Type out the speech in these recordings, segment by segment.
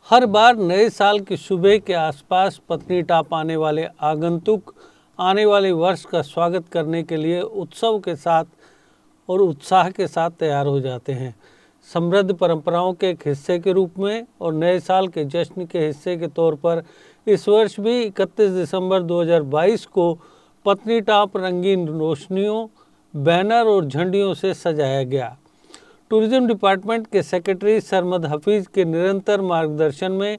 हर बार नए साल की सुबह के आसपास पत्नीटाप आने वाले आगंतुक आने वाले वर्ष का स्वागत करने के लिए उत्सव के साथ और उत्साह के साथ तैयार हो जाते हैं। समृद्ध परंपराओं के एक हिस्से के रूप में और नए साल के जश्न के हिस्से के तौर पर इस वर्ष भी 31 दिसंबर 2022 को पत्नीटाप रंगीन रोशनियों, बैनर और झंडियों से सजाया गया। टूरिज्म डिपार्टमेंट के सेक्रेटरी सरमद हफीज़ के निरंतर मार्गदर्शन में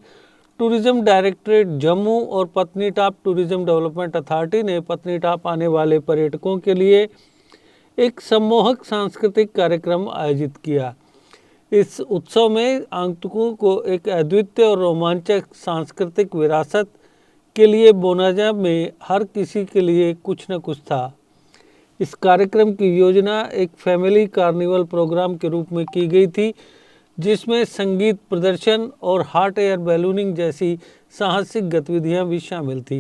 टूरिज्म डायरेक्टरेट जम्मू और पत्नीटाप टूरिज्म डेवलपमेंट अथॉरिटी ने पत्नीटाप आने वाले पर्यटकों के लिए एक सम्मोहक सांस्कृतिक कार्यक्रम आयोजित किया। इस उत्सव में आगंतुकों को एक अद्वितीय और रोमांचक सांस्कृतिक विरासत के लिए बोनाजा में हर किसी के लिए कुछ न कुछ था। इस कार्यक्रम की योजना एक फैमिली कार्निवल प्रोग्राम के रूप में की गई थी, जिसमें संगीत प्रदर्शन और हॉट एयर बैलूनिंग जैसी साहसिक गतिविधियां भी शामिल थी।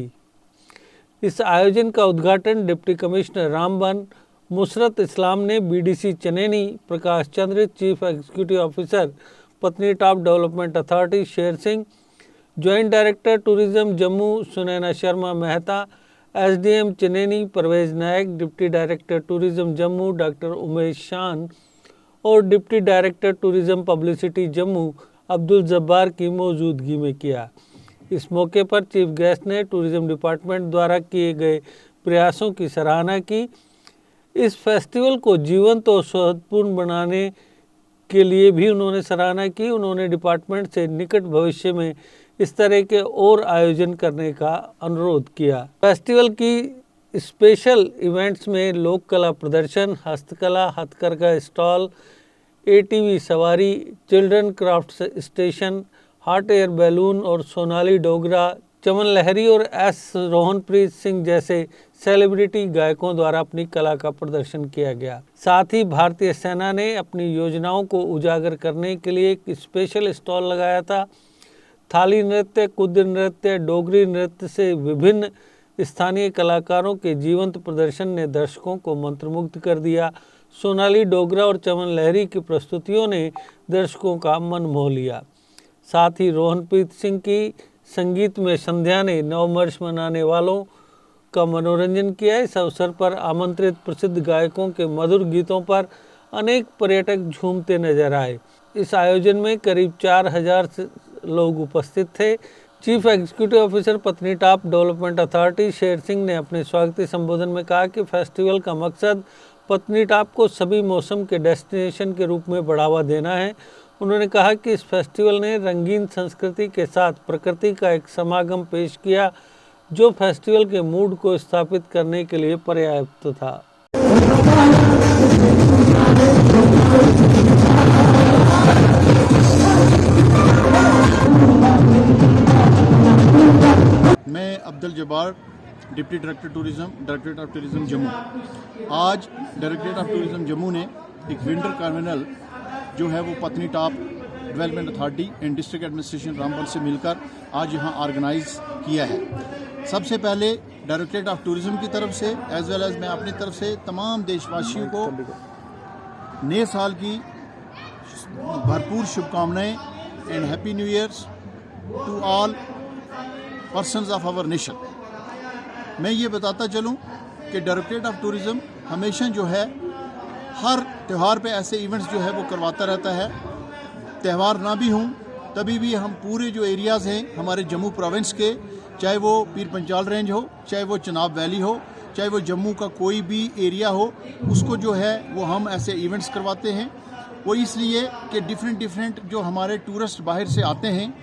इस आयोजन का उद्घाटन डिप्टी कमिश्नर रामबन मुसरत इस्लाम ने BDC Chenani, Prakash Chandra, chief executive officer Patnitop development authority Sher Singh, joint director tourism Jammu Sunaina Sharma Mehta, SDM Chenani Parvez Nayak, deputy director tourism Jammu doctor Umesh Shan और deputy director tourism publicity Jammu Abdul Jabbar की मौजूदगी में किया। इस मौके पर चीफ गेस्ट ने टूरिज्म डिपार्टमेंट द्वारा किए गए प्रयासों की सराहना की। इस फेस्टिवल को जीवंत और सौहार्दपूर्ण बनाने के लिए भी उन्होंने सराहना की। उन्होंने डिपार्टमेंट से निकट भविष्य में इस तरह के और आयोजन करने का अनुरोध किया। फेस्टिवल की स्पेशल इवेंट्स में लोक कला प्रदर्शन, हस्तकला, हथकरघा स्टॉल, एटीवी सवारी, children craft station, hot air balloon और सोनाली डोगरा, चमन लहरी और एस रोहनप्रीत सिंह जैसे सेलिब्रिटी गायकों द्वारा अपनी कला का प्रदर्शन किया गया। साथ ही भारतीय सेना ने अपनी योजनाओं को उजागर करने के लिए एक स्पेशल स्टॉल लगाया था। थाली नृत्य, कुद नृत्य, डोगरी नृत्य से विभिन्न स्थानीय कलाकारों के जीवंत प्रदर्शन ने दर्शकों को मंत्रमुग्ध कर दिया। सोनाली डोगरा और चमन लहरी की प्रस्तुतियों ने दर्शकों का मन मोह लिया। साथ ही रोहनप्रीत सिंह की संगीत में संध्या ने नववर्ष मनाने वालों का मनोरंजन किया। इस अवसर पर आमंत्रित प्रसिद्ध गायकों के मधुर गीतों पर अनेक पर्यटक झूमते नजर आए। इस आयोजन में करीब 4000 लोग उपस्थित थे। Chief executive officer Patnitop development authority Sher Singh ने अपने स्वागती संबोधन में कहा कि फेस्टिवल का मकसद पत्नीटाप को सभी मौसम के डेस्टिनेशन के रूप में बढ़ावा देना है। उन्होंने कहा कि इस फेस्टिवल ने रंगीन संस्कृति के साथ प्रकृति का एक समागम पेश किया, जो फेस्टिवल के मूड को स्थापित करने के लिए पर्याप्त था। मैं Abdul Jabbar, deputy director tourism, directorate of tourism Jammu. आज डायरेक्टरेट ऑफ टूरिज्म जम्मू ने एक विंटर कार्निवल जो है वो Patnitop development authority and district administration Ramban से मिलकर आज यहाँ ऑर्गेनाइज किया है। सबसे पहले डायरेक्टरेट ऑफ टूरिज्म की तरफ से एज वेल एज मैं अपनी तरफ से तमाम देशवासियों को नए साल की भरपूर शुभकामनाएं and happy new years to all persons of our nation. मैं ये बताता चलूँ कि डायरेक्टरेट ऑफ टूरिज्म हमेशा जो है हर त्यौहार पे ऐसे इवेंट्स जो है वो करवाता रहता है। त्यौहार ना भी हों तभी भी हम पूरे जो एरियाज़ हैं हमारे जम्मू प्रोविंस के, चाहे वो पीर पंचाल रेंज हो, चाहे वो चनाब वैली हो, चाहे वो जम्मू का कोई भी एरिया हो, उसको जो है वो हम ऐसे इवेंट्स करवाते हैं। वो इसलिए कि डिफरेंट जो हमारे टूरिस्ट बाहर से आते हैं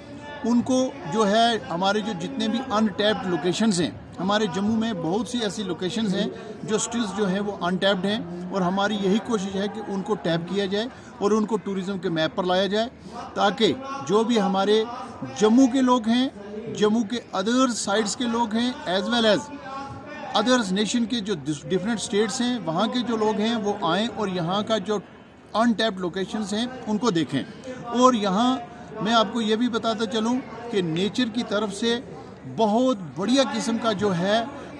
उनको जो है हमारे जो जितने भी अनटैप्ड लोकेशंस हैं, हमारे जम्मू में बहुत सी ऐसी लोकेशंस हैं जो स्टिल्स जो हैं वो अनटैप्ड हैं और हमारी यही कोशिश है कि उनको टैप किया जाए और उनको टूरिज़्म के मैप पर लाया जाए, ताकि जो भी हमारे जम्मू के लोग हैं, जम्मू के अदर साइड्स के लोग हैं, as well as others nation के जो डिफरेंट स्टेट्स हैं वहाँ के जो लोग हैं वो आएँ और यहाँ का जो अनटैप्ड लोकेशंस हैं उनको देखें। और यहाँ मैं आपको ये भी बताता चलूँ कि नेचर की तरफ से बहुत बढ़िया किस्म का जो है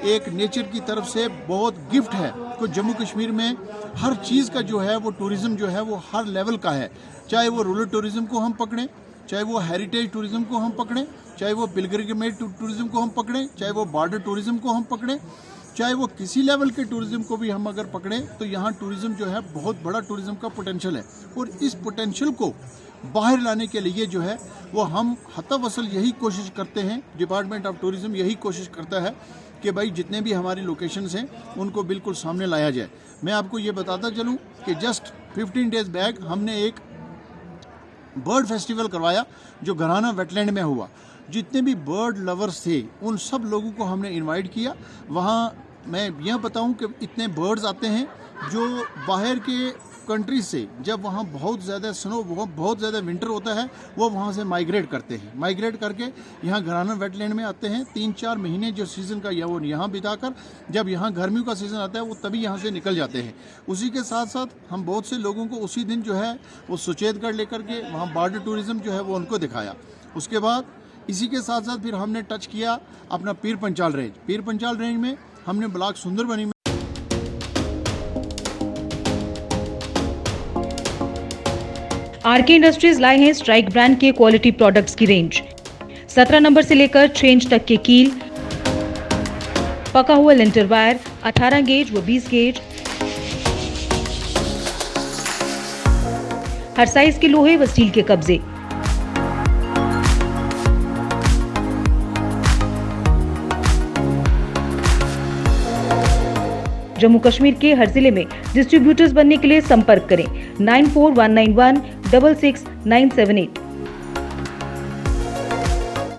एक नेचर की तरफ से बहुत गिफ्ट है। तो जम्मू कश्मीर में हर चीज़ का जो है वो टूरिज़्म जो है वो हर लेवल का है, चाहे वो रूरल टूरिज़्म को हम पकड़ें, चाहे वो हेरिटेज टूरिज्म को हम पकड़ें, चाहे वो पिलग्रिमेज टूरिज्म को हम पकड़ें, चाहे वो बॉर्डर टूरिज्म को हम पकड़ें, चाहे वो किसी लेवल के टूरिज्म को भी हम अगर पकड़ें, तो यहाँ टूरिज्म जो है बहुत बड़ा टूरिज्म का पोटेंशियल है। और इस पोटेंशियल को बाहर लाने के लिए जो है वो हम हतवसल यही कोशिश करते हैं, डिपार्टमेंट ऑफ टूरिज्म यही कोशिश करता है कि भाई जितने भी हमारी लोकेशंस हैं उनको बिल्कुल सामने लाया जाए। मैं आपको ये बताता चलूँ कि जस्ट 15 डेज बैक हमने एक बर्ड फेस्टिवल करवाया जो घराना वेटलैंड में हुआ। जितने भी बर्ड लवर्स थे उन सब लोगों को हमने इनवाइट किया। वहाँ मैं यह बताऊं कि इतने बर्ड्स आते हैं जो बाहर के कंट्री से, जब वहाँ बहुत ज़्यादा स्नो, बहुत ज़्यादा विंटर होता है, वो वहाँ से माइग्रेट करते हैं। माइग्रेट करके यहाँ घराना वेटलैंड में आते हैं। 3-4 महीने जो सीज़न का या वो यहाँ बिताकर जब यहाँ गर्मियों का सीज़न आता है वो तभी यहाँ से निकल जाते हैं। उसी के साथ साथ हम बहुत से लोगों को उसी दिन जो है वो सुचेतगढ़ लेकर के वहाँ बॉर्डर टूरिज़्म जो है वो उनको दिखाया। उसके बाद इसी के साथ साथ फिर हमने टच किया अपना पीर पंचाल रेंज। पीर पंचाल रेंज में हमने ब्लॉक सुंदरबनी में आरके इंडस्ट्रीज लाए हैं स्ट्राइक ब्रांड के क्वालिटी प्रोडक्ट्स की रेंज। 17 नंबर से लेकर 6 इंच तक के कील, पका हुआ लिंटर वायर, 18 गेज व 20 गेज, हर साइज के लोहे व स्टील के कब्जे। जम्मू कश्मीर के हर जिले में डिस्ट्रीब्यूटर्स बनने के लिए संपर्क करें 9419166978।